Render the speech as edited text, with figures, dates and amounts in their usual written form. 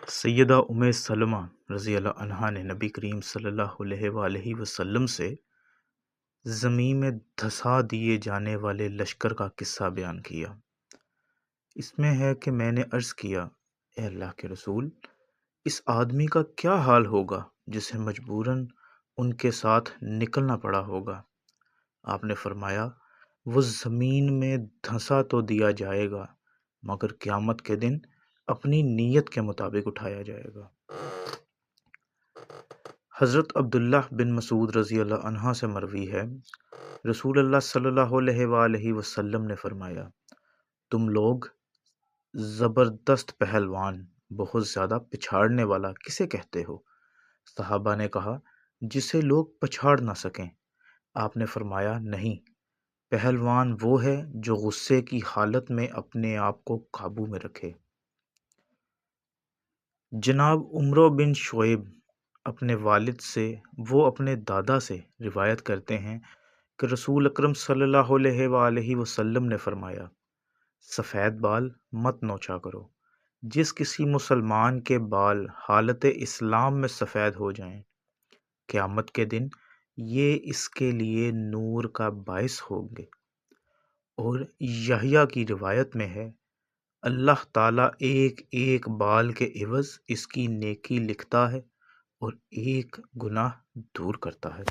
سیدہ سلمہ رضی اللہ عنہا نے نبی کریم صلی اللہ علیہ وآلہ وسلم سے زمین میں دھسا دیے جانے والے لشکر کا قصہ بیان کیا۔ اس میں ہے کہ میں نے عرض کیا، اے اللہ کے رسول، اس آدمی کا کیا حال ہوگا جسے مجبوراً ان کے ساتھ نکلنا پڑا ہوگا؟ آپ نے فرمایا، وہ زمین میں دھنسا تو دیا جائے گا مگر قیامت کے دن اپنی نیت کے مطابق اٹھایا جائے گا۔ حضرت عبداللہ بن مسعود رضی اللہ عنہ سے مروی ہے، رسول اللہ صلی اللہ علیہ وآلہ وسلم نے فرمایا، تم لوگ زبردست پہلوان، بہت زیادہ پچھاڑنے والا کسے کہتے ہو؟ صحابہ نے کہا، جسے لوگ پچھاڑ نہ سکیں۔ آپ نے فرمایا، نہیں، پہلوان وہ ہے جو غصے کی حالت میں اپنے آپ کو قابو میں رکھے۔ جناب عمرو بن شعیب اپنے والد سے وہ اپنے دادا سے روایت کرتے ہیں کہ رسول اکرم صلی اللہ علیہ وآلہ وسلم نے فرمایا، سفید بال مت نوچا کرو۔ جس کسی مسلمان کے بال حالت اسلام میں سفید ہو جائیں، قیامت کے دن یہ اس کے لیے نور کا باعث ہوں گے۔ اور یحییٰ کی روایت میں ہے، اللہ تعالیٰ ایک ایک بال کے عوض اس کی نیکی لکھتا ہے اور ایک گناہ دور کرتا ہے۔